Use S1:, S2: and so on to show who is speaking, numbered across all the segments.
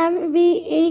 S1: MBA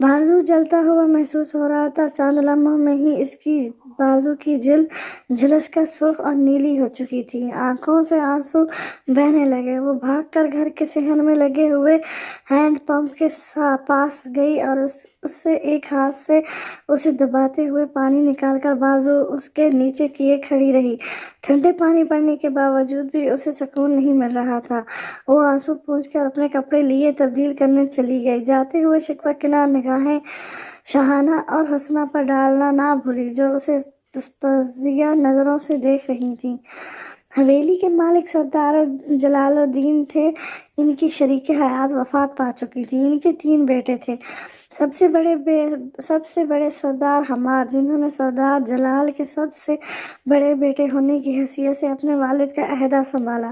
S1: بازو جلتا ہوا محسوس ہو رہا تھا۔ چند لمحوں میں ہی اس کی بازو کی جلد جھلس کر سرخ اور نیلی ہو چکی تھی۔ آنکھوں سے آنسو بہنے لگے۔ وہ بھاگ کر گھر کے صحن میں لگے ہوئے ہینڈ پمپ کے پاس گئی اور اس سے ایک ہاتھ سے اسے دباتے ہوئے پانی نکال کر بازو اس کے نیچے کیے کھڑی رہی۔ ٹھنڈے پانی پڑنے کے باوجود بھی اسے سکون نہیں مل رہا تھا۔ وہ آنسو پونچھ کر اپنے کپڑے لیے تبدیل کرنے چلی گئی۔ جاتے ہوئے شکوہ کنار نگاہیں شاہانہ اور حسنہ پر ڈالنا نہ بھولی، جو اسے تجزیہ نظروں سے دیکھ رہی تھیں۔ حویلی کے مالک سردار جلال الدین تھے۔ ان کی شریک حیات وفات پا چکی تھی۔ ان کے 3 بیٹے تھے۔ سب سے بڑے سردار حماد، جنہوں نے سردار جلال کے سب سے بڑے بیٹے ہونے کی حیثیت سے اپنے والد کا عہدہ سنبھالا۔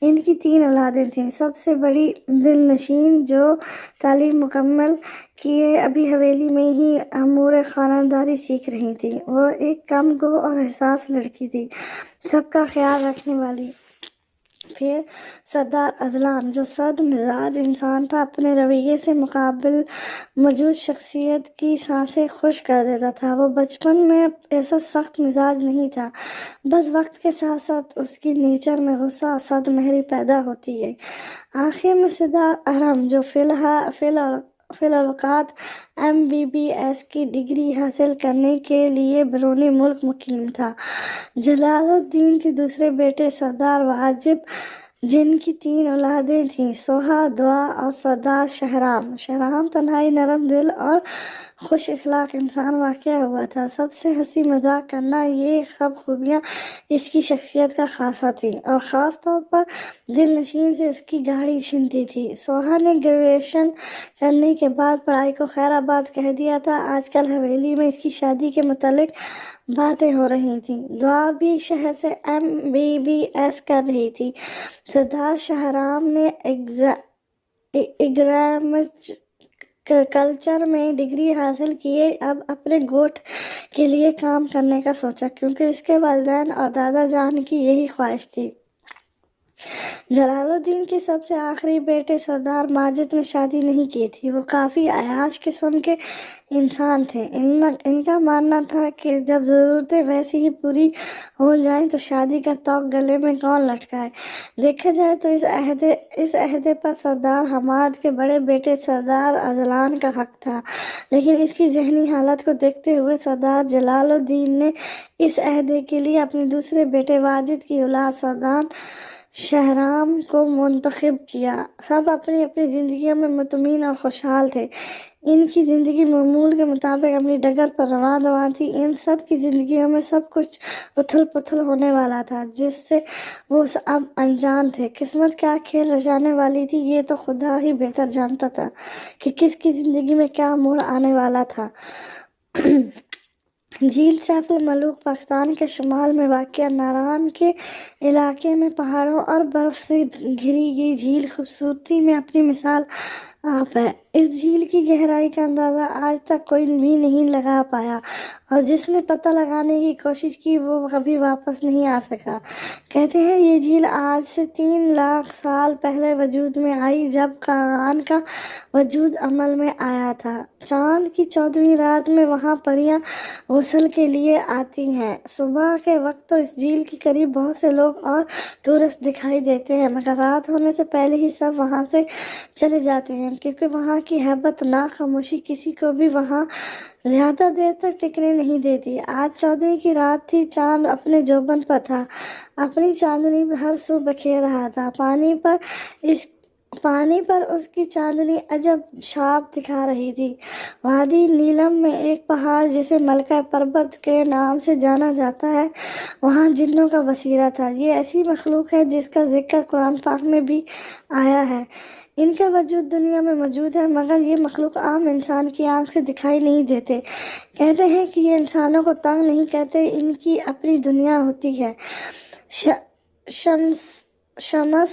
S1: ان کی 3 اولادیں تھیں۔ سب سے بڑی دل نشین، جو تعلیم مکمل کیے ابھی حویلی میں ہی امور خانداری سیکھ رہی تھی، وہ ایک کم گو اور حساس لڑکی تھی، سب کا خیال رکھنے والی۔ پھر سردار اذلان، جو سرد مزاج انسان تھا، اپنے رویے سے مقابل موجود شخصیت کی سانسیں خشک کر دیتا تھا۔ وہ بچپن میں ایسا سخت مزاج نہیں تھا، بس وقت کے ساتھ ساتھ اس کی نیچر میں غصہ اور سرد مہری پیدا ہوتی گئی۔ آخر میں سردار احرم، جو فی الوقت MBBS کی ڈگری حاصل کرنے کے لیے بیرونی ملک مقیم تھا۔ جلال الدین کے دوسرے بیٹے سردار واجب، جن کی 3 اولادیں تھیں، سوہا، دعا اور سردار شہرام۔ شہرام تنہائی، نرم دل اور خوش اخلاق انسان واقع ہوا تھا۔ سب سے ہنسی مذاق کرنا، یہ سب خوبیاں اس کی شخصیت کا خاصہ تھیں، اور خاص طور پر دل نشین سے اس کی گاڑی چھنتی تھی۔ سوہا نے گریجویشن کرنے کے بعد پڑھائی کو خیر آباد کہہ دیا تھا۔ آج کل حویلی میں اس کی شادی کے متعلق باتیں ہو رہی تھیں۔ دعا بھی شہر سے MBBS کر رہی تھی۔ سردار شہرام نے کلچر میں ڈگری حاصل کیے۔ اب اپنے گوٹھ کے لیے کام کرنے کا سوچا، کیونکہ اس کے والدین اور دادا جان کی یہی خواہش تھی۔ جلال الدین کے سب سے آخری بیٹے سردار ماجد نے شادی نہیں کی تھی۔ وہ کافی عیاش قسم کے انسان تھے۔ ان کا ماننا تھا کہ جب ضرورتیں ویسے ہی پوری ہو جائیں تو شادی کا طوق گلے میں کون لٹکائے۔ دیکھا جائے تو اس عہدے پر سردار حماد کے بڑے بیٹے سردار اذلان کا حق تھا، لیکن اس کی ذہنی حالت کو دیکھتے ہوئے سردار جلال الدین نے اس عہدے کے لیے اپنے دوسرے بیٹے واجد کی اولاد سردار شہرام کو منتخب کیا۔ سب اپنی اپنی زندگیوں میں مطمئن اور خوشحال تھے۔ ان کی زندگی معمول کے مطابق اپنی ڈگر پر رواں تھی۔ ان سب کی زندگیوں میں سب کچھ اتھل پتھل ہونے والا تھا، جس سے وہ اب انجان تھے۔ قسمت کیا کھیل رچانے والی تھی، یہ تو خدا ہی بہتر جانتا تھا کہ کس کی زندگی میں کیا موڑ آنے والا تھا۔ جھیل سیف الملوک پاکستان کے شمال میں واقع ناران کے علاقے میں پہاڑوں اور برف سے گھری یہ جھیل خوبصورتی میں اپنی مثال آپ ہے۔ اس جھیل کی گہرائی کا اندازہ آج تک کوئی بھی نہیں لگا پایا، اور جس نے پتہ لگانے کی کوشش کی وہ کبھی واپس نہیں آ سکا۔ کہتے ہیں یہ جھیل آج سے 3 لاکھ سال پہلے وجود میں آئی، جب کاغان کا وجود عمل میں آیا تھا۔ چاند کی 14ویں رات میں وہاں پریاں غسل کے لیے آتی ہیں۔ صبح کے وقت تو اس جھیل کے قریب بہت سے لوگ اور ٹورسٹ دکھائی دیتے ہیں، مگر رات ہونے سے پہلے ہی سب وہاں سے چلے جاتے ہیں، کیونکہ وہاں کی ہیبت ناک خاموشی کسی کو بھی وہاں زیادہ دیر تک ٹکنے نہیں دیتی۔ آج 14ویں کی رات تھی۔ چاند اپنے جوبن پر تھا، اپنی چاندنی ہر سو بکھیر رہا تھا۔ پانی پر اس کی چاندنی عجب چھاپ دکھا رہی تھی۔ وادی نیلم میں ایک پہاڑ جسے ملکہ پربت کے نام سے جانا جاتا ہے، وہاں جنوں کا بسیرا تھا۔ یہ ایسی مخلوق ہے جس کا ذکر قرآن پاک میں بھی آیا ہے۔ ان کا وجود دنیا میں موجود ہے، مگر یہ مخلوق عام انسان کی آنکھ سے دکھائی نہیں دیتے۔ کہتے ہیں کہ یہ انسانوں کو تنگ نہیں کرتے، ان کی اپنی دنیا ہوتی ہے۔ شمس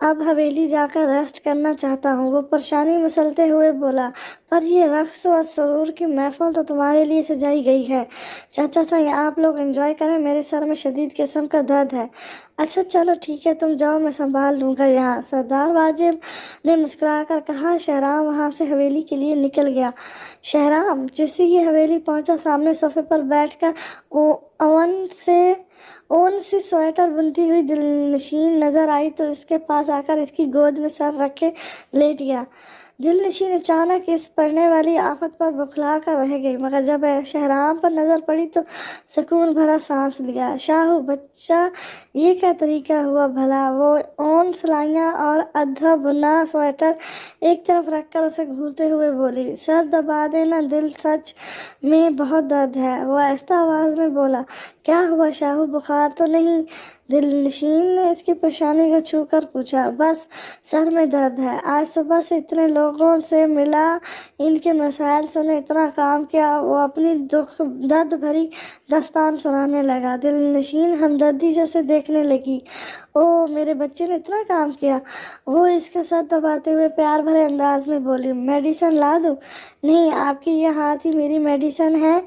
S1: اب حویلی جا کر ریسٹ کرنا چاہتا ہوں۔ وہ پریشانی مسلتے ہوئے بولا، پر یہ رقص و سرور کی محفل تو تمہارے لیے سجائی گئی ہے۔ چاچا سنگ، آپ لوگ انجوائے کریں، میرے سر میں شدید قسم کا درد ہے۔ اچھا چلو ٹھیک ہے، تم جاؤ، میں سنبھال لوں گا یہاں، سردار واجب نے مسکرا کر کہا۔ شہرام وہاں سے حویلی کے لیے نکل گیا۔ شہرام جیسے ہی حویلی پہنچا، سامنے صوفے پر بیٹھ کر اون سے سویٹر بنتی ہوئی دلنشین نظر آئی تو اس کے پاس آ کر اس کی گود میں سر رکھے لیٹ گیا۔ دلنشین اچانک اس پڑنے والی آفت پر بکھلا کر رہ گئی، مگر جب شہرام پر نظر پڑی تو سکون بھرا سانس لیا۔ شاہو بچہ، یہ کیا طریقہ ہوا بھلا؟ وہ اون سلائیاں اور ادھا بنا سویٹر ایک طرف رکھ کر اسے گھورتے ہوئے بولی۔ سر دبا دینا، دل سچ میں بہت درد ہے، وہ آہستہ آواز میں بولا۔ کیا ہوا شاہو، بخار تو نہیں؟ دلنشین نے اس کی پیشانی کو چھو کر پوچھا۔ بس سر میں درد ہے، آج صبح سے اتنے لوگوں سے ملا، ان کے مسائل سنے، اتنا کام کیا۔ وہ اپنی درد بھری داستان سنانے لگا۔ دلنشین ہمدردی سے اسے دیکھنے لگی۔ او میرے بچے نے اتنا کام کیا؟ وہ اس کا سر دباتے ہوئے پیار بھرے انداز میں بولی۔ میڈیسن لا دوں؟ نہیں، آپ کی یہ ہاتھ ہی میری میڈیسن ہے،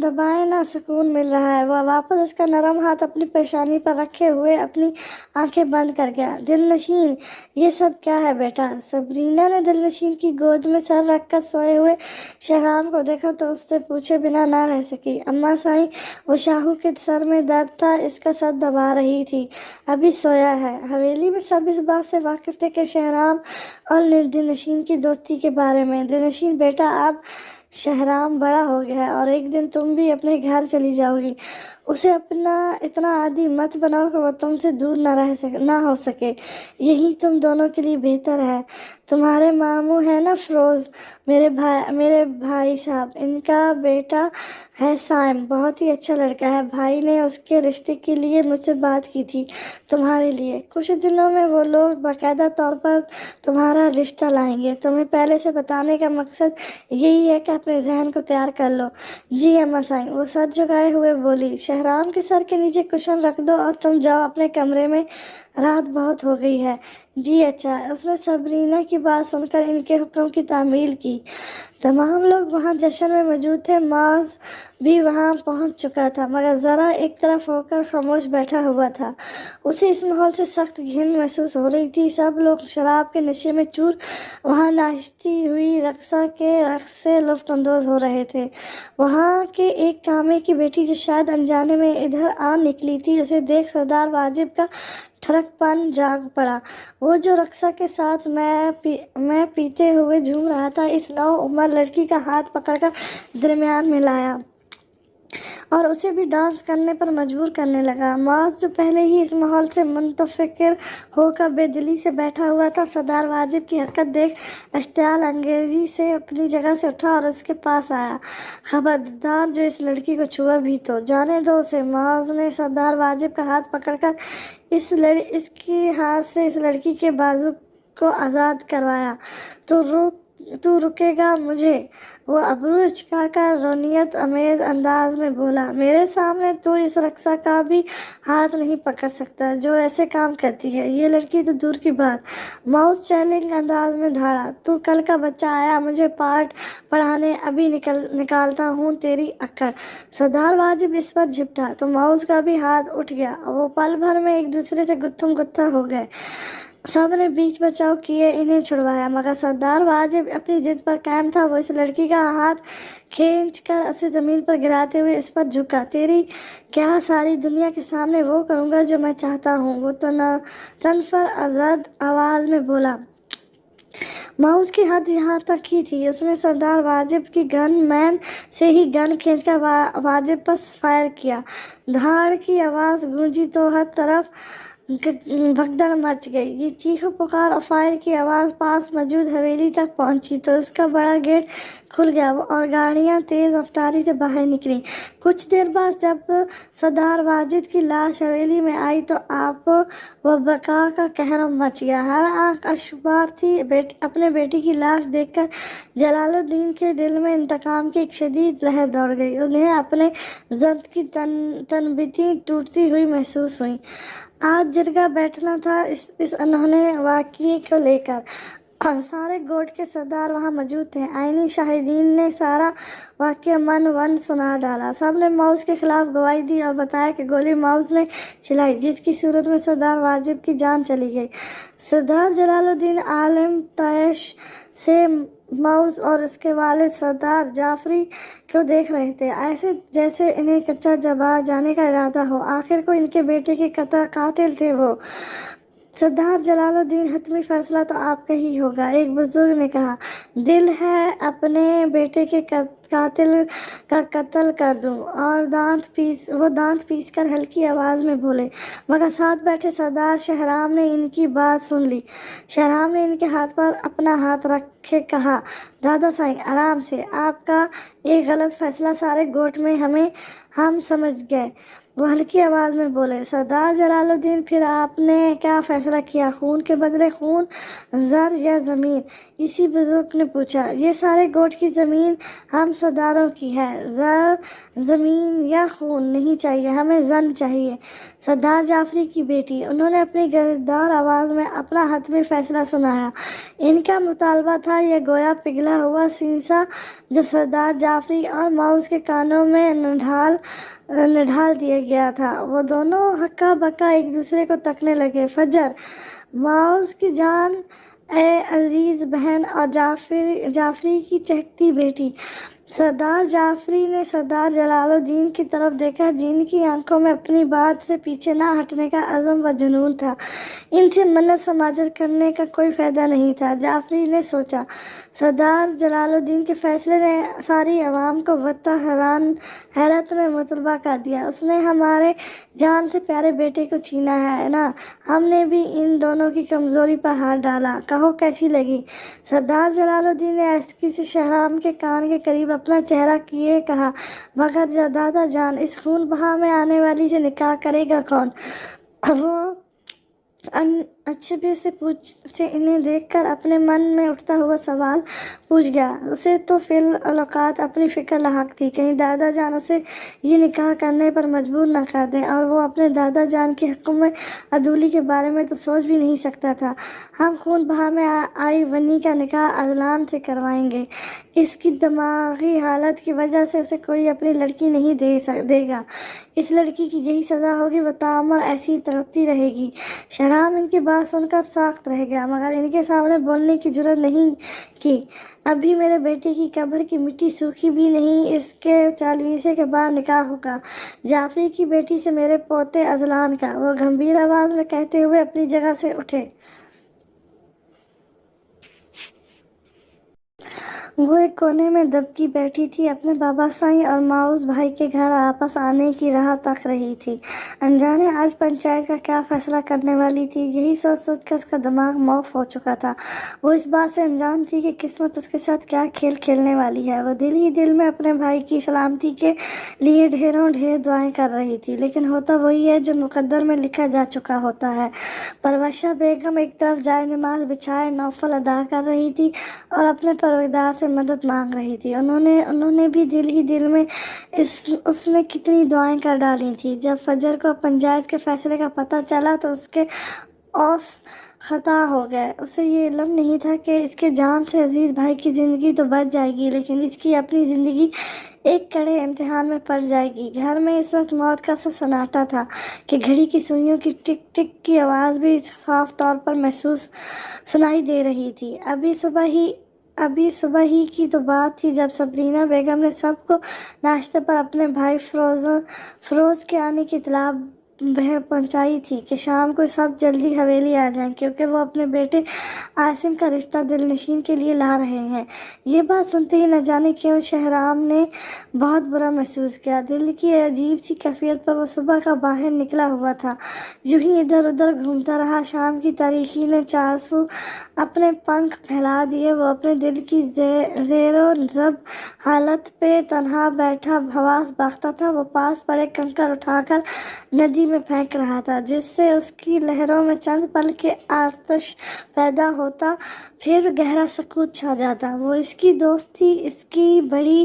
S1: دبائیں نا، سکون مل رہا ہے۔ وہ واپس اس کا نرم ہاتھ اپنی پیشانی پر رکھے ہوئے اپنی آنکھیں بند کر گیا۔ دلنشین، یہ سب کیا ہے بیٹا؟ صبرینا نے دلنشین کی گود میں سر رکھ کر سوئے ہوئے شہرام کو دیکھا تو اس سے پوچھے بنا نہ رہ سکی۔ اماں سائیں، وہ شاہو کے سر میں درد تھا، اس کا سر دبا رہی تھی، ابھی سویا ہے۔ حویلی میں سب اس بات سے واقف تھے کہ شہرام اور دلنشین کی دوستی کے بارے میں۔ دلنشین بیٹا، اب شہرام بڑا ہو گیا ہے اور ایک دن تم بھی اپنے گھر چلی جاؤ گی، اسے اتنا عادی مت بناؤ کہ وہ تم سے دور نہ ہو سکے، یہی تم دونوں کے لیے بہتر ہے۔ تمہارے ماموں ہیں نا فیروز، میرے بھائی صاحب، ان کا بیٹا ہے سائم، بہت ہی اچھا لڑکا ہے، بھائی نے اس کے رشتے کے لیے مجھ سے بات کی تھی تمہارے لیے، کچھ دنوں میں وہ لوگ باقاعدہ طور پر تمہارا رشتہ لائیں گے، تمہیں پہلے سے بتانے کا مقصد یہی ہے کہ اپنے ذہن کو تیار کر لو۔ جی اماں سائیں، وہ سر جھکائے ہوئے بولی۔ شہرام کے سر کے نیچے کشن رکھ دو اور تم جاؤ اپنے کمرے میں، رات بہت ہو گئی ہے۔ جی اچھا۔ اس نے صبرینا کی بات سن کر ان کے حکم کی تعمیل کی۔ تمام لوگ وہاں جشن میں موجود تھے، معاذ بھی وہاں پہنچ چکا تھا، مگر ذرا ایک طرف ہو کر خاموش بیٹھا ہوا تھا۔ اسے اس ماحول سے سخت گھن محسوس ہو رہی تھی۔ سب لوگ شراب کے نشے میں چور وہاں ناچتی ہوئی رقصہ کے رقص سے لطف اندوز ہو رہے تھے۔ وہاں کے ایک کامے کی بیٹی جو شاید انجانے میں ادھر آ نکلی تھی، اسے دیکھ سردار واجب کا ٹھڑک پن جاگ پڑا۔ وہ جو رقصہ کے ساتھ میں پیتے ہوئے جھوم رہا تھا، اس نو عمر لڑکی کا ہاتھ پکڑ کر درمیان میں لایا اور اسے بھی ڈانس کرنے پر مجبور کرنے لگا۔ معاذ جو پہلے ہی اس ماحول سے متفکر ہو کر بے دلی سے بیٹھا ہوا تھا، سردار واجب کی حرکت دیکھ اشتعال انگیزی سے اپنی جگہ سے اٹھا اور اس کے پاس آیا۔ خبردار جو اس لڑکی کو چھوا بھی تو جانے دو اسے۔ معاذ نے سردار واجب کا ہاتھ پکڑ کر اس کے ہاتھ سے اس لڑکی کے بازو کو آزاد کروایا۔ تو رکے گا مجھے؟ وہ ابرو اچکا کر رونیت امیز انداز میں بولا۔ میرے سامنے تو اس رقصہ کا بھی ہاتھ نہیں پکڑ سکتا جو ایسے کام کرتی ہے، یہ لڑکی تو دور کی بات۔ معاذ چیلنج انداز میں دھاڑا۔ تو کل کا بچہ آیا مجھے پاٹ پڑھانے، ابھی نکالتا ہوں تیری اکڑ۔ سردار واجب اس پر جھپٹا تو معاذ کا بھی ہاتھ اٹھ گیا، وہ پل بھر میں ایک دوسرے سے گتھم گتھا ہو گئے۔ سب نے بیچ بچاؤ کیے انہیں چھڑوایا، مگر سردار واجب اپنی ضد پر قائم تھا۔ وہ اس لڑکی کا ہاتھ کھینچ کر اسے زمین پر گراتے ہوئے اس پر جھکا۔ تیری کیا ساری دنیا کے سامنے وہ کروں گا جو میں چاہتا ہوں، وہ تو تنفر ازد آواز میں بولا۔ معاذ کی حد یہاں تک ہی تھی، اس نے سردار واجب کی گن مین سے ہی گن کھینچ کر واجب پر فائر کیا۔ دھاڑ کی آواز گونجی تو ہر طرف بھگدڑ مچ گئی۔ یہ چیخ پکار اور فائر کی آواز پاس موجود حویلی تک پہنچی تو اس کا بڑا گیٹ کھل گیا اور گاڑیاں تیز رفتاری سے باہر نکلیں۔ کچھ دیر بعد جب سردار واجد کی لاش حویلی میں آئی تو آپ و بقا کا قہر مچ گیا۔ ہر آنکھ اشکبار تھی۔ اپنے بیٹی کی لاش دیکھ کر جلال الدین کے دل میں انتقام کی ایک شدید لہر دوڑ گئی۔ انہیں اپنے درد کی تنبیہیں ٹوٹتی ہوئی محسوس ہوئیں۔ آج جرگہ بیٹھنا تھا اس انہونے واقعے کو لے کر۔ سارے گوٹ کے سردار وہاں موجود تھے۔ عینی شاہدین نے سارا واقعہ من ون سنا ڈالا۔ سب نے ماؤز کے خلاف گواہی دی اور بتایا کہ گولی ماؤز نے چلائی، جس کی صورت میں سردار واجب کی جان چلی گئی۔ سردار جلال الدین عالم طیش سے ماؤز اور اس کے والد سردار جعفری کو دیکھ رہے تھے، ایسے جیسے انہیں کچا جبا جانے کا ارادہ ہو۔ آخر کو ان کے بیٹے کے قاتل تھے وہ۔ سردار جلال الدین، حتمی فیصلہ تو آپ کا ہی ہوگا، ایک بزرگ نے کہا۔ دل ہے اپنے بیٹے کے قاتل کا قتل کر دوں، اور دانت پیس کر ہلکی آواز میں بولے، مگر ساتھ بیٹھے سردار شہرام نے ان کی بات سن لی۔ شہرام نے ان کے ہاتھ پر اپنا ہاتھ رکھے کہا، دادا سائیں آرام سے، آپ کا ایک غلط فیصلہ سارے گوٹ میں ہم سمجھ گئے۔ وہ ہلکی آواز میں بولے، سردار جلال الدین، پھر آپ نے کیا فیصلہ کیا؟ خون کے بدلے خون، زر یا زمین؟ اسی بزرگ نے پوچھا۔ یہ سارے گوٹ کی زمین ہم سرداروں کی ہے، زر، زمین یا خون نہیں چاہیے، ہمیں زن چاہیے۔ سردار جعفری کی بیٹی، انہوں نے اپنی گرجدار آواز میں اپنا حتمی فیصلہ سنایا۔ ان کا مطالبہ تھا یہ گویا پگھلا ہوا سینسا جو سردار جعفری اور ماؤز کے کانوں میں نڈھال دیا گیا تھا۔ وہ دونوں ہکا بکا ایک دوسرے کو تکنے لگے۔ فجر! ماؤز کی جان، اے عزیز بہن اور جعفری کی چہکتی بیٹی! سردار جعفری نے سردار جلال الدین کی طرف دیکھا، جن کی آنکھوں میں اپنی بات سے پیچھے نہ ہٹنے کا عزم و جنون تھا۔ ان سے منت سماجت کرنے کا کوئی فائدہ نہیں تھا۔ جعفری نے سوچا، سردار جلال الدین کے فیصلے نے ساری عوام کو وقت حیرت میں مبتلا کر دیا۔ اس نے ہمارے جان سے پیارے بیٹے کو چھینا ہے نا، ہم نے بھی ان دونوں کی کمزوری پر ہاتھ ڈالا، کہو کیسی لگی؟ سردار جلال الدین نے آہستگی سے شہرام کے کان کے قریب اپنا چہرہ کیے کہا، مگر دادا جان، اس خون بہا میں آنے والی سے نکاح کرے گا کون؟ وہ اچھبے سے انہیں دیکھ کر اپنے من میں اٹھتا ہوا سوال پوچھ گیا۔ اسے تو فی الاوقات اپنی فکر لاحق تھی، کہیں دادا جان اسے یہ نکاح کرنے پر مجبور نہ کر دیں، اور وہ اپنے دادا جان کی حکم عدولی کے بارے میں تو سوچ بھی نہیں سکتا تھا۔ ہم خون بہا میں آئی ونی کا نکاح عدلان سے کروائیں گے۔ اس کی دماغی حالت کی وجہ سے اسے کوئی اپنی لڑکی نہیں دے گا۔ اس لڑکی کی یہی سزا ہوگی، وہ تاعمر ایسی ہی تڑپتی رہے گی۔ شہرام ان کی بات سن کر ساخت رہ گیا، مگر ان کے سامنے بولنے کی جرات نہیں کی۔ اب بھی میرے بیٹے کی قبر کی مٹی سوکھی بھی نہیں، اس کے 40 کے بعد نکاح ہوگا جعفری کی بیٹی سے، میرے پوتے عدلان کا۔ وہ گمبھیر آواز میں کہتے ہوئے اپنی جگہ سے اٹھے۔ وہ ایک کونے میں دبکی بیٹھی تھی، اپنے بابا سائیں اور ماؤز بھائی کے گھر واپس آنے کی راہ تک رہی تھی۔ انجانے آج پنچایت کا کیا فیصلہ کرنے والی تھی، یہی سوچ سوچ کر اس کا دماغ معاف ہو چکا تھا۔ وہ اس بات سے انجان تھی کہ قسمت اس کے ساتھ کیا کھیل کھیلنے والی ہے۔ وہ دل ہی دل میں اپنے بھائی کی سلامتی کے لیے ڈھیروں ڈھیر دعائیں کر رہی تھی، لیکن ہوتا وہی ہے جو مقدر میں لکھا جا چکا ہوتا ہے۔ پروشہ بیگم ایک طرف جائے نماز بچھائے نوافل ادا کر رہی تھی اور اپنے پروردگار سے مدد مانگ رہی تھی۔ انہوں نے بھی دل ہی دل میں اس نے کتنی دعائیں کر ڈالی تھیں۔ جب فجر کو پنچایت کے فیصلے کا پتہ چلا تو اس کے اوس خطا ہو گئے۔ اسے یہ علم نہیں تھا کہ اس کے جان سے عزیز بھائی کی زندگی تو بچ جائے گی، لیکن اس کی اپنی زندگی ایک کڑے امتحان میں پڑ جائے گی۔ گھر میں اس وقت موت کا سا سناٹا تھا کہ گھڑی کی سوئیوں کی ٹک ٹک کی آواز بھی صاف طور پر محسوس سنائی دے رہی تھی۔ ابھی صبح ہی کی تو بات تھی جب صبرینہ بیگم نے سب کو ناشتے پر اپنے بھائی فروز کے آنے کی اطلاع پہنچائی تھی کہ شام کو سب جلدی حویلی آ جائیں، کیونکہ وہ اپنے بیٹے عاصم کا رشتہ دل نشین کے لیے لا رہے ہیں۔ یہ بات سنتے ہی نہ جانے کیوں شہرام نے بہت برا محسوس کیا۔ دل کی عجیب سی کیفیت پر وہ صبح کا باہر نکلا ہوا تھا، یوں ہی ادھر ادھر گھومتا رہا۔ شام کی تاریکی نے چارسو اپنے پنکھ پھیلا دیے۔ وہ اپنے دل کی زیر و زبر حالت پہ تنہا بیٹھا حواس باختہ تھا۔ وہ پاس پڑے کنکر اٹھا کر ندی میں پھینک رہا تھا، جس سے اس کی لہروں میں چند پل کے آتش پیدا ہوتا، پھر گہرا سکوت چھا جاتا۔ وہ اس کی دوست تھی، اس کی بڑی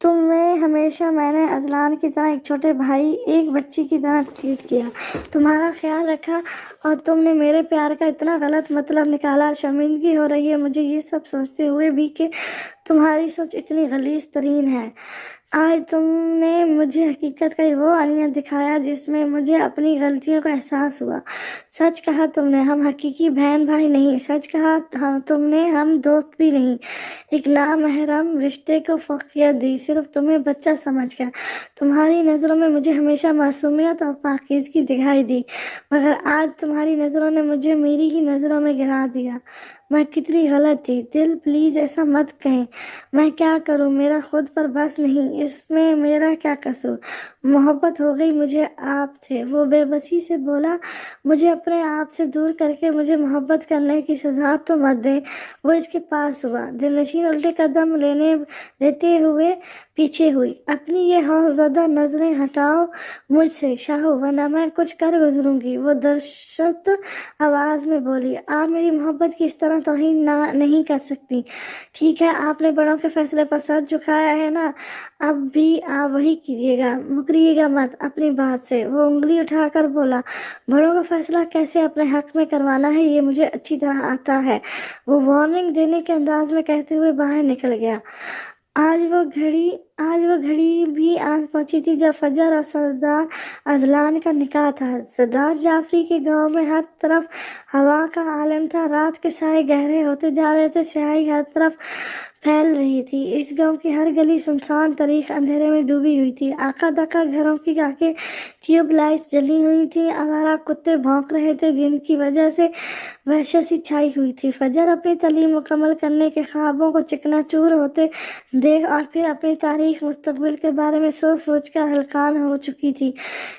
S1: تمہیں ہمیشہ میں نے ازلان کی طرح ایک چھوٹے بھائی، ایک بچی کی طرح ٹریٹ کیا، تمہارا خیال رکھا، اور تم نے میرے پیار کا اتنا غلط مطلب نکالا۔ شرمندگی ہو رہی ہے مجھے یہ سب سوچتے ہوئے بھی کہ تمہاری سوچ اتنی غلیظ ترین ہے۔ آج تم نے مجھے حقیقت کا وہ آئینہ دکھایا جس میں مجھے اپنی غلطیوں کا احساس ہوا۔ سچ کہا تم نے، ہم حقیقی بہن بھائی نہیں۔ سچ کہا تم نے، ہم دوست بھی نہیں۔ ایک نامحرم رشتے کو فوقیت دی صرف تمہیں بچہ سمجھ کر۔ تمہاری نظروں میں مجھے ہمیشہ معصومیت اور پاکیزگی دکھائی دی، مگر آج تمہاری نظروں نے مجھے میری ہی نظروں میں گرا دیا۔ میں کتنی غلط تھی دل، پلیز ایسا مت کہیں۔ میں کیا کروں، میرا خود پر بس نہیں، اس میں میرا کیا قصور؟ محبت ہو گئی مجھے آپ سے، وہ بے بسی سے بولا۔ مجھے اپنے آپ سے دور کر کے مجھے محبت کرنے کی سزا تو مت دیں۔ وہ اس کے پاس ہوا، دل نشین الٹے قدم لیتے ہوئے پیچھے ہوئی۔ اپنی یہ خوفزدہ نظریں ہٹاؤ مجھ سے شاہو، ورنہ میں کچھ کر گزروں گی، وہ درشت آواز میں بولی۔ آپ میری محبت کی اس طرح توہین نہیں کر سکتی۔ ٹھیک ہے، آپ نے بڑوں کے فیصلے پر سر جھکایا ہے نا، اب بھی آپ وہی کیجیے گا، مکریے گا مت اپنی بات سے۔ وہ انگلی اٹھا کر بولا، بڑوں کا فیصلہ کیسے اپنے حق میں کروانا ہے یہ مجھے اچھی طرح آتا ہے، وہ وارننگ دینے کے انداز میں کہتے ہوئے باہر نکل گیا۔ آج وہ گھڑی بھی آن پہنچی تھی جب فجر اور سردار ازلان کا نکاح تھا۔ سردار جعفری کے گاؤں میں ہر طرف ہوا کا عالم تھا، رات کے سائے گہرے ہوتے جا رہے تھے، سیاہی ہر طرف پھیل رہی تھی۔ اس گاؤں کی ہر گلی سنسان تاریخ اندھیرے میں ڈوبی ہوئی تھی، آکا دکا گھروں کی آنکھیں ٹیوب لائٹس جلی ہوئی تھیں، آوارہ کتے بھونک رہے تھے جن کی وجہ سے وحشت سی چھائی ہوئی تھی۔ فجر اپنی تعلیم مکمل کرنے کے خوابوں کو چکنا چور ہوتے دیکھ اور پھر اپنی تاریخ مستقبل کے بارے میں سوچ سوچ کر ہلکان ہو چکی تھی۔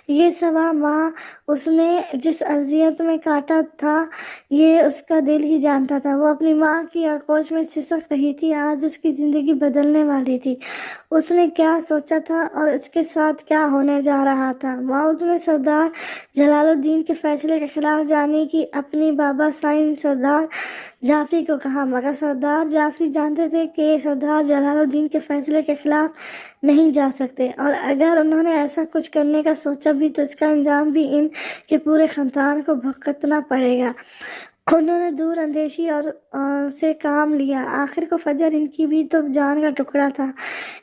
S1: یہ 1.25 ماہ اس نے جس اذیت میں کاٹا تھا یہ اس کا دل ہی جانتا تھا۔ وہ اپنی ماں کی آغوش میں سسک رہی تھی، آج اس کی زندگی بدلنے والی تھی۔ اس نے کیا سوچا تھا اور اس کے ساتھ کیا ہونے جا رہا تھا؟ ماؤد نے سردار جلال الدین کے فیصلے کے خلاف جانے کی اپنی بابا سائن سردار جعفری کو کہا، مگر سردار جعفری جانتے تھے کہ سردار جلال الدین کے فیصلے کے خلاف نہیں جا سکتے، اور اگر انہوں نے ایسا کچھ کرنے کا سوچا بھی تو اس کا انجام بھی ان کے پورے خاندان کو بھگتنا پڑے گا۔ انہوں نے دور اندیشی اور سے کام لیا، آخر کو فجر ان کی بھی تو جان کا ٹکڑا تھا،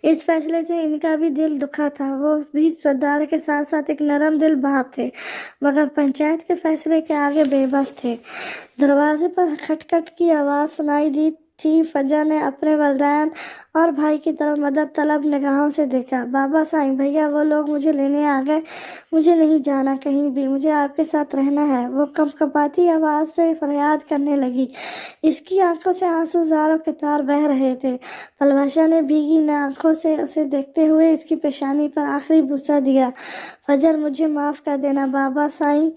S1: اس فیصلے سے ان کا بھی دل دکھا تھا۔ وہ بھی سردار کے ساتھ ساتھ ایک نرم دل باپ تھے، مگر پنچایت کے فیصلے کے آگے بے بس تھے۔ دروازے پر کھٹ کھٹ کی آواز سنائی دی تھی۔ فجر نے اپنے والدین اور بھائی کی طرف مدد طلب نگاہوں سے دیکھا۔ بابا سائن بھیا، وہ لوگ مجھے لینے آ گئے، مجھے نہیں جانا کہیں بھی، مجھے آپ کے ساتھ رہنا ہے، وہ کپکپاتی آواز سے فریاد کرنے لگی۔ اس کی آنکھوں سے آنسو زار و قطار بہہ رہے تھے۔ پلوشا نے بھیگی آنکھوں سے اسے دیکھتے ہوئے اس کی پیشانی پر آخری بوسہ دیا۔ فجر، مجھے معاف کر دینا، بابا سائن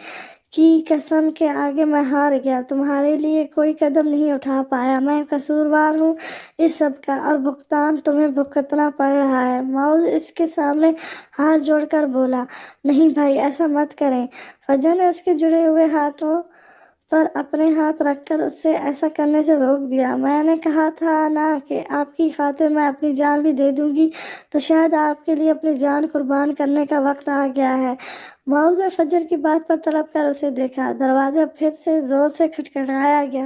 S1: کی قسم کے آگے میں ہار گیا، تمہارے لیے کوئی قدم نہیں اٹھا پایا، میں قصوروار ہوں اس سب کا، اور بھگتان تمہیں بھگتنا پڑ رہا ہے۔ ماؤز اس کے سامنے ہاتھ جوڑ کر بولا، نہیں بھائی، ایسا مت کریں۔ فجر نے اس کے جڑے ہوئے ہاتھوں پر اپنے ہاتھ رکھ کر اس سے ایسا کرنے سے روک دیا۔ میں نے کہا تھا نا کہ آپ کی خاطر میں اپنی جان بھی دے دوں گی، تو شاید آپ کے لیے اپنی جان قربان کرنے کا وقت آ گیا ہے۔ ماؤز نے فجر کی بات پر تڑپ کر اسے دیکھا۔ دروازہ پھر سے زور سے کھٹکھٹایا گیا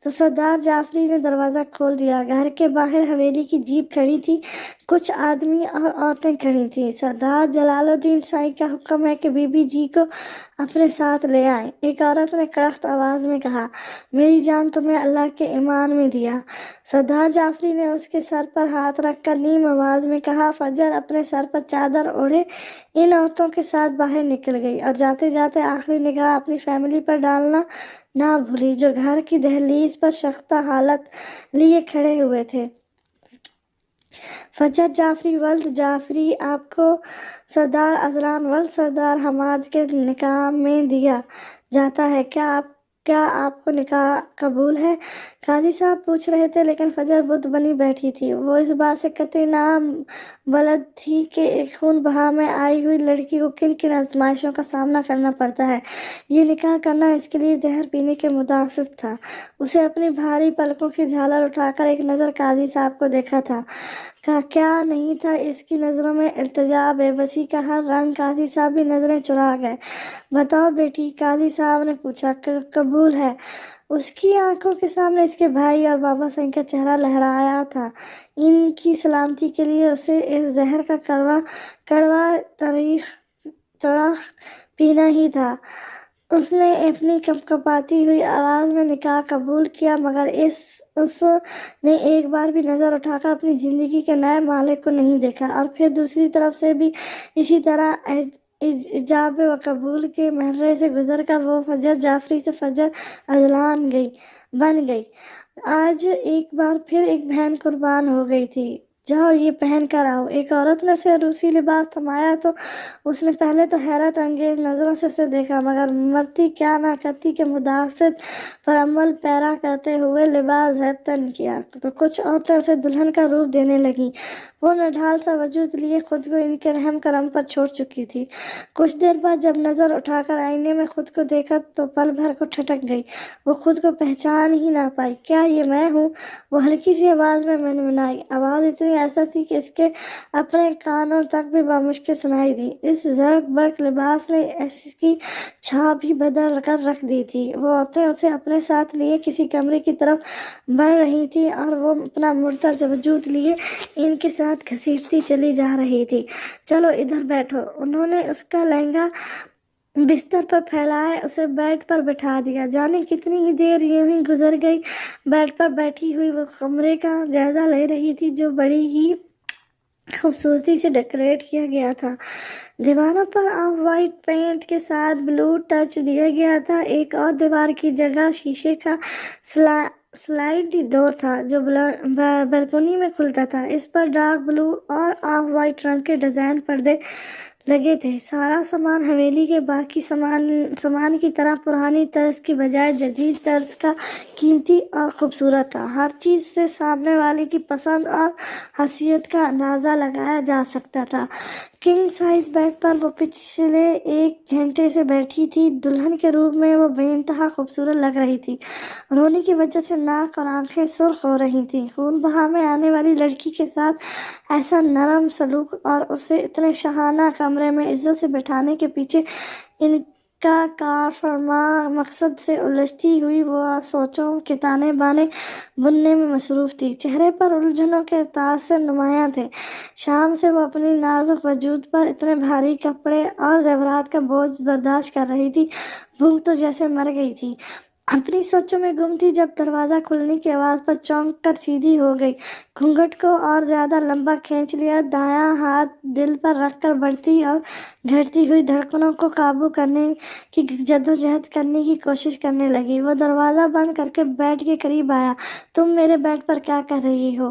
S1: تو سردار جعفری نے دروازہ کھول دیا۔ گھر کے باہر حویلی کی جیپ کھڑی تھی، کچھ آدمی اور عورتیں کھڑی تھیں۔ سردار جلال الدین سائی کا حکم ہے کہ بی بی جی کو اپنے ساتھ لے آئیں، ایک عورت نے کڑک آواز میں کہا۔ میری جان تمہیں اللہ کے ایمان میں دیا، سردار جعفری نے اس کے سر پر ہاتھ رکھ کر نیم آواز میں کہا۔ فجر اپنے سر پر چادر اوڑھے ان عورتوں کے ساتھ باہر نکل گئی، اور جاتے جاتے آخری نگاہ اپنی فیملی پر ڈالنا نہ بھولی جو گھر کی دہلیز پر شختہ حالت لیے کھڑے ہوئے تھے۔ فجر جعفری ولد جعفری آپ کو سردار ازلان ولد سردار حماد کے نکاح میں دیا جاتا ہے، کیا آپ کو نکاح قبول ہے؟ قاضی صاحب پوچھ رہے تھے، لیکن فجر بت بنی بیٹھی تھی۔ وہ اس بات سے قطعی بلد تھی کہ ایک خون بہا میں آئی ہوئی لڑکی کو کن کن آزمائشوں کا سامنا کرنا پڑتا ہے۔ یہ نکاح کرنا اس کے لیے زہر پینے کے مترادف تھا۔ اسے اپنی بھاری پلکوں کی جھالر اٹھا کر ایک نظر قاضی صاحب کو دیکھا تھا۔ کا کیا نہیں تھا اس کی نظروں میں التجا بے بسی کا ہر رنگ۔ قاضی صاحب بھی نظریں چرا گئے۔ بتاؤ بیٹی، قاضی صاحب نے پوچھا۔ قبول ہے۔ اس کی آنکھوں کے سامنے اس کے بھائی اور بابا سنگھ کا چہرہ لہرایا تھا۔ ان کی سلامتی کے لیے اسے اس زہر کا کڑوا تلخ پینا ہی تھا۔ اس نے اپنی کپکپاتی ہوئی آواز میں نکاح قبول کیا، مگر اس نے ایک بار بھی نظر اٹھا کر اپنی زندگی کے نئے مالک کو نہیں دیکھا، اور پھر دوسری طرف سے بھی اسی طرح ایجاب و قبول کے مرحلے سے گزر کر وہ فجر جعفری سے فجر اذلان بن گئی۔ آج ایک بار پھر ایک بہن قربان ہو گئی تھی۔ جاؤ یہ پہن کر آؤ۔ ایک عورت نے اسے روسی لباس تھمایا تو اس نے پہلے تو حیرت انگیز نظروں سے اسے دیکھا، مگر مرتی کیا نہ کرتی کہ مدافعت پر عمل پیرا کرتے ہوئے لباس ضبطن کیا تو کچھ عورتیں اسے دلہن کا روپ دینے لگیں۔ وہ نڈھال سا وجود لیے خود کو ان کے رحم کرم پر چھوڑ چکی تھی۔ کچھ دیر بعد جب نظر اٹھا کر آئینے میں خود کو دیکھا تو پل بھر کو ٹھٹک گئی۔ وہ خود کو پہچان ہی نہ پائی۔ کیا یہ میں ہوں؟ وہ ہلکی سی آواز میں منمنائی۔ آواز اتنی ایسا تھی کہ اس کے اپنے کانوں تک بھی بمشکل سنائی دی۔ اس زرق برق لباس نے اس کی چھاپ ہی بدل کر رکھ دی تھی۔ وہ عورتیں اسے اپنے ساتھ لیے کسی کمرے کی طرف بڑھ رہی تھیں اور وہ اپنا مڑتا وجود لیے ان کے ساتھ گھسیٹتی چلی جا رہی تھی۔ چلو ادھر بیٹھو۔ انہوں نے اس کا لہنگا بستر پر پھیلائے اسے بیڈ پر بٹھا دیا۔ جانے کتنی ہی دیر یوں ہی گزر گئی۔ بیڈ پر بیٹھی ہوئی وہ کمرے کا جائزہ لے رہی تھی جو بڑی ہی خوبصورتی سے ڈیکوریٹ کیا گیا تھا۔ دیواروں پر آف وائٹ پینٹ کے ساتھ بلو ٹچ دیا گیا تھا۔ ایک اور دیوار کی جگہ شیشے کا سلائڈ ڈور تھا جو بالکونی میں کھلتا تھا۔ اس پر ڈارک بلو اور آف وائٹ رنگ کے ڈیزائن پردے لگے تھے۔ سارا سامان حویلی کے باقی سامان کی طرح پرانی طرز کی بجائے جدید طرز کا قیمتی اور خوبصورت تھا۔ ہر چیز سے سامنے والے کی پسند اور حیثیت کا اندازہ لگایا جا سکتا تھا۔ کنگ سائز بیڈ پر وہ پچھلے ایک گھنٹے سے بیٹھی تھی۔ دلہن کے روپ میں وہ بے انتہا خوبصورت لگ رہی تھی۔ رونے کی وجہ سے ناک اور آنکھیں سرخ ہو رہی تھیں۔ خون بہا میں آنے والی لڑکی کے ساتھ ایسا نرم سلوک اور اسے اتنے شاہانہ کمرے میں عزت سے بٹھانے کے پیچھے ان کا کارفرما مقصد سے الجھتی ہوئی وہ سوچوں کے تانے بانے بننے میں مصروف تھی۔ چہرے پر الجھنوں کے تاثر نمایاں تھے۔ شام سے وہ اپنی نازک وجود پر اتنے بھاری کپڑے اور زیورات کا بوجھ برداشت کر رہی تھی، بھوک تو جیسے مر گئی تھی۔ اپنی سوچوں میں گم تھی جب دروازہ کھلنے کی آواز پر چونک کر سیدھی ہو گئی۔ گھونگھٹ کو اور زیادہ لمبا کھینچ لیا۔ دایاں ہاتھ دل پر رکھ کر بڑھتی اور گھٹتی ہوئی دھڑکنوں کو قابو کرنے کی جدوجہد کرنے کی کوشش کرنے لگی۔ وہ دروازہ بند کر کے بیڈ کے قریب آیا۔ تم میرے بیڈ پر کیا کر رہی ہو؟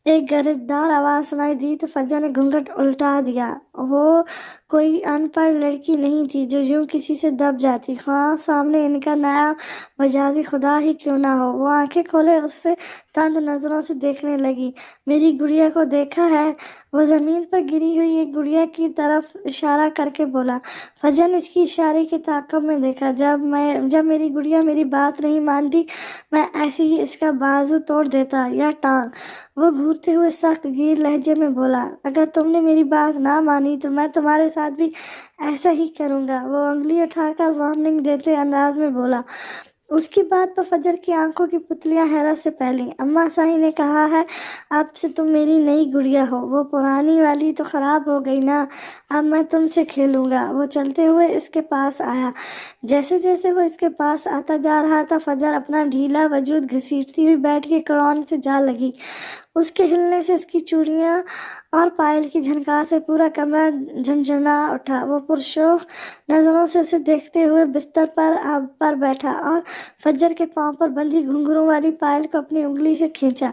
S1: ایک گرجدار آواز سنائی دی تو فضا نے گھونگھٹ الٹا دیا۔ وہ کوئی ان پڑھ لڑکی نہیں تھی جو یوں کسی سے دب جاتی، خواہ سامنے ان کا نیا مجازی خدا ہی کیوں نہ ہو۔ وہ آنکھیں کھولے اس سے تند نظروں سے دیکھنے لگی۔ میری گڑیا کو دیکھا ہے؟ وہ زمین پر گری ہوئی ایک گڑیا کی طرف اشارہ کر کے بولا۔ فضا نے اس کی اشارے کے تعاقب میں دیکھا۔ جب میری گڑیا میری بات نہیں مانتی میں ایسے ہی اس کا بازو توڑ دیتا یا ٹانگ۔ وہ گھورتے ہوئے سخت گیر لہجے میں بولا۔ اگر تم نے میری بات نہ مانی تو میں تمہارے ساتھ بھی ایسا ہی کروں گا۔ وہ انگلی اٹھا کر وارننگ دیتے انداز میں بولا۔ اس کی بات پر فجر کی آنکھوں کی پتلیاں حیرت سے پھیلیں۔ اماں صاحب نے کہا ہے اب سے تم میری نئی گڑیا ہو۔ وہ پرانی والی تو خراب ہو گئی نا، اب میں تم سے کھیلوں گا۔ وہ چلتے ہوئے اس کے پاس آیا۔ جیسے جیسے وہ اس کے پاس آتا جا رہا تھا فجر اپنا ڈھیلا وجود گھسیٹتی ہوئی بیٹھ کے کونے سے جا لگی۔ اس کے ہلنے سے اس کی چوڑیاں اور پائل کی جھنکار سے پورا کمرہ جھنجھنا اٹھا۔ وہ پرشوق نظروں سے اسے دیکھتے ہوئے بستر پر بیٹھا اور فجر کے پاؤں پر بندھی گھنگروں والی پائل کو اپنی انگلی سے کھینچا۔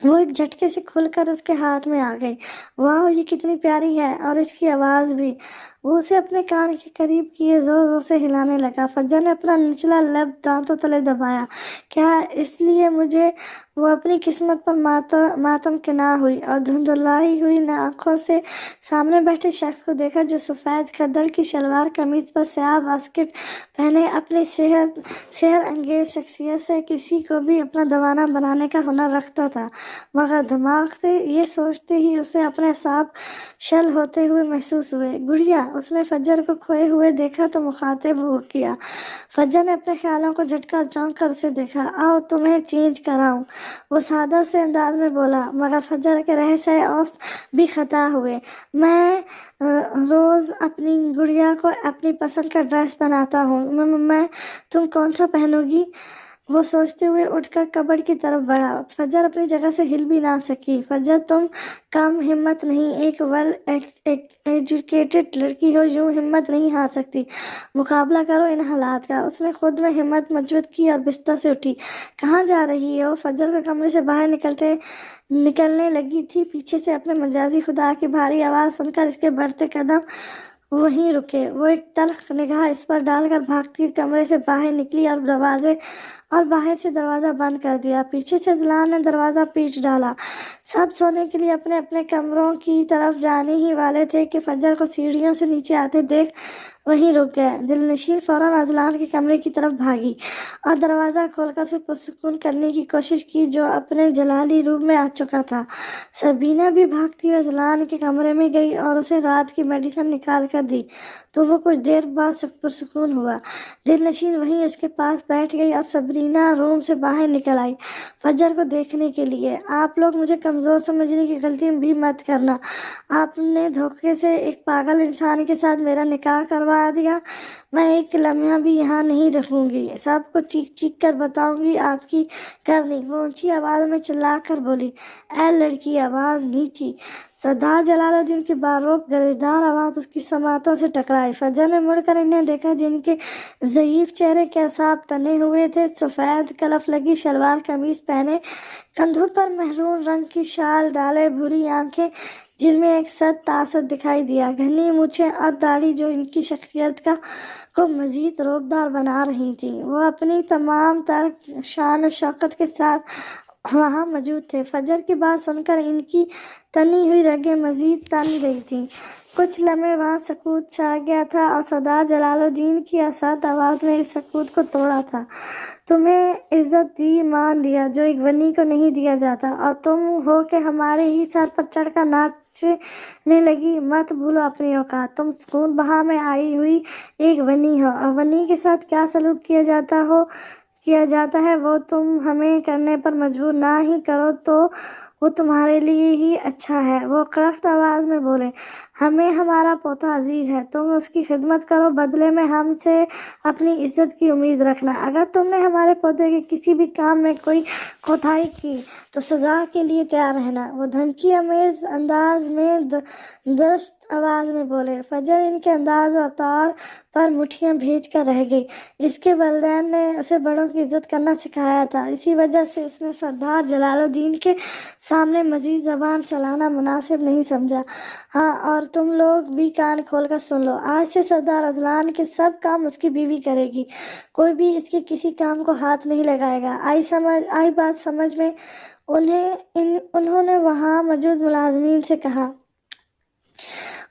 S1: وہ ایک جھٹکے سے کھل کر اس کے ہاتھ میں آ گئی۔ واہ یہ کتنی پیاری ہے، اور اس کی آواز بھی۔ وہ اسے اپنے کان کے قریب کیے زور زور سے ہلانے لگا۔ فجر نے اپنا نچلا لب دانتوں تلے دبایا۔ کیا اس لیے مجھے وہ اپنی قسمت پر ماتم کنا ہوئی اور دھندلائی ہوئی آنکھوں سے سامنے بیٹھے شخص کو دیکھا جو سفید خدر کی شلوار قمیض پر سیاہ واسکٹ پہنے اپنی سحر انگیز شخصیت سے کسی کو بھی اپنا دیوانہ بنانے کا ہنر رکھتا تھا، مگر دماغ سے یہ سوچتے ہی اسے اپنے اعصاب شل ہوتے ہوئے محسوس ہوئے۔ گڑیا، اس نے فجر کو کھوئے ہوئے دیکھا تو مخاطب ہو کیا۔ فجر نے اپنے خیالوں کو جھٹکا چونک کر اسے دیکھا۔ آؤ تمہیں چینج کراؤں، وہ سادہ سے انداز میں بولا، مگر فجر کے رہسۂ اوسط بھی خطا ہوئے۔ میں روز اپنی گڑیا کو اپنی پسند کا ڈریس پہناتا ہوں، میں تم کون سا پہنو گی؟ وہ سوچتے ہوئے اٹھ کر کبڈ کی طرف بڑھا۔ فجر اپنی جگہ سے ہل بھی نہ سکی۔ فجر، تم کم ہمت نہیں، ایک ویل ایجوکیٹڈ لڑکی ہو، یوں ہمت نہیں ہار سکتی، مقابلہ کرو ان حالات کا۔ اس نے خود میں ہمت مضبوط کی اور بستر سے اٹھی۔ کہاں جا رہی ہو؟ فجر کو کمرے سے باہر نکلنے لگی تھی، پیچھے سے اپنے مجازی خدا کی بھاری آواز سن کر اس کے بڑھتے قدم وہیں رکے۔ وہ ایک تلخ نگاہ اس پر ڈال کر بھاگتی ہوئی کمرے سے باہر نکلی اور باہر سے دروازہ بند کر دیا۔ پیچھے سے اذلان نے دروازہ پیٹ ڈالا۔ سب سونے کے لیے اپنے اپنے کمروں کی طرف جانے ہی والے تھے کہ فجر کو سیڑھیوں سے نیچے آتے دیکھ وہیں رک گئے۔ دل نشین فوراً اذلان کے کمرے کی طرف بھاگی اور دروازہ کھول کر اسے پرسکون کرنے کی کوشش کی جو اپنے جلالی روپ میں آ چکا تھا۔ سبینہ بھی بھاگتی ہوئی اذلان کے کمرے میں گئی اور اسے رات کی میڈیسن نکال کر دی تو وہ کچھ دیر بعد پرسکون ہوا۔ دل نشین وہیں اس کے پاس بیٹھ گئی اور سبینہ روم سے باہر نکل آئی فجر کو دیکھنے کے لیے۔ آپ لوگ مجھے کمزور سمجھنے کی غلطی بھی مت کرنا۔ آپ نے دھوکے سے ایک پاگل انسان کے ساتھ میرا نکاح کروا دیا۔ میں ایک لمحہ بھی یہاں نہیں رہوں گی، سب کو چیخ چیخ کر بتاؤں گی آپ کی کرنی، وہ اونچی آواز میں چلا کر بولی۔ اے لڑکی، آواز نیچی۔ سردار جلال الدین کی باروب گرجدار آواز اس کی سماعتوں سے ٹکرائی۔ فجر نے مڑ کر انہیں دیکھا جن کے ضعیف چہرے کے اعصاب تنے ہوئے تھے، سفید کلف لگی شلوار قمیض پہنے، کندھوں پر مہرون رنگ کی شال ڈالے، بھوری آنکھیں جن میں ایک سد تعصب دکھائی دیا، گھنی مونچھیں اور داڑھی جو ان کی شخصیت کو مزید روبدار بنا رہی تھی۔ وہ اپنی تمام تر شان و شوکت کے ساتھ وہاں موجود تھے۔ فجر کی بات سن کر ان کی تنی ہوئی رگیں مزید تن گئی تھیں۔ کچھ لمحے وہاں سکوت چھا گیا تھا اور سردار جلال الدین کی اسد آواز نے اس سکوت کو توڑا تھا۔ تمہیں عزت دی، مان دیا جو ایک ونی کو نہیں دیا جاتا، اور تم ہو کہ ہمارے ہی سر پر چڑھ کر ناچنے لگی۔ مت بھولو اپنی اوقات، تم خون بہا میں آئی ہوئی ایک ونی ہو، اور ونی کے ساتھ کیا سلوک کیا جاتا ہے وہ تم ہمیں کرنے پر مجبور نہ ہی کرو تو وہ تمہارے لیے ہی اچھا ہے۔ وہ کرخت آواز میں بولے، ہمیں ہمارا پوتا عزیز ہے، تم اس کی خدمت کرو، بدلے میں ہم سے اپنی عزت کی امید رکھنا۔ اگر تم نے ہمارے پوتے کے کسی بھی کام میں کوئی کوتاہی کی تو سزا کے لیے تیار رہنا۔ وہ دھمکی آمیز انداز میں درست آواز میں بولے۔ فجر ان کے انداز و اطوار پر مٹھیاں بھیج کر رہ گئی۔ اس کے والدین نے اسے بڑوں کی عزت کرنا سکھایا تھا، اسی وجہ سے اس نے سردار جلال الدین کے سامنے مزید زبان چلانا مناسب نہیں سمجھا۔ ہاں، اور تم لوگ بھی کان کھول کر سن لو، آج سے سردار اذلان کے سب کام اس کی بیوی کرے گی، کوئی بھی اس کے کسی کام کو ہاتھ نہیں لگائے گا۔ آئی بات سمجھ میں؟ انہوں نے وہاں موجود ملازمین سے کہا۔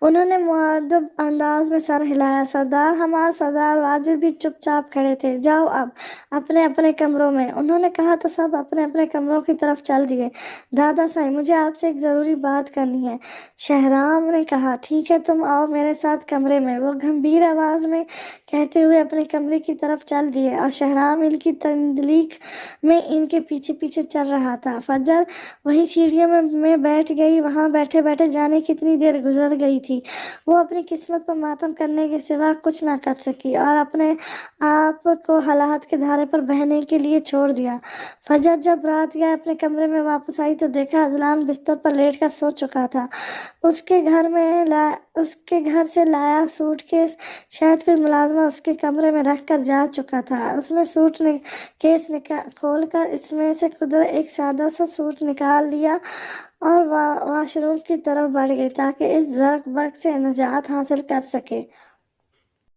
S1: انہوں نے مؤدب انداز میں سر ہلایا۔ سردار حماد، سردار واجد بھی چپ چاپ کھڑے تھے۔ جاؤ اب اپنے اپنے کمروں میں، انہوں نے کہا تو سب اپنے اپنے کمروں کی طرف چل دیے۔ دادا صاحب، مجھے آپ سے ایک ضروری بات کرنی ہے، شہرام نے کہا۔ ٹھیک ہے، تم آؤ میرے ساتھ کمرے میں، وہ گمبھیر آواز میں کہتے ہوئے اپنے کمرے کی طرف چل دیے، اور شہرام ان کی تندلیق میں ان کے پیچھے پیچھے چل رہا تھا۔ فجر وہیں سیڑھیوں میں بیٹھ گئی۔ وہاں بیٹھے بیٹھے جانے کتنی دیر گزر گئی تھی، وہ اپنی قسمت پر ماتم کرنے کے سوا کچھ نہ کر سکی اور اپنے آپ کو حالات کے دھارے پر بہنے کے لیے چھوڑ دیا۔ فجر جب رات گئے اپنے کمرے میں واپس آئی تو دیکھا اذلان بستر پر لیٹ کر سو چکا تھا۔ اس کے گھر سے لایا سوٹ کیس شاید کوئی ملازمہ اس کے کمرے میں رکھ کر جا چکا تھا۔ اس نے سوٹ کیس کھول کر اس میں سے قدرے ایک سادہ سا سوٹ نکال لیا اور واش روم کی طرف بڑھ گئی تاکہ اس زرق برق سے نجات حاصل کر سکے۔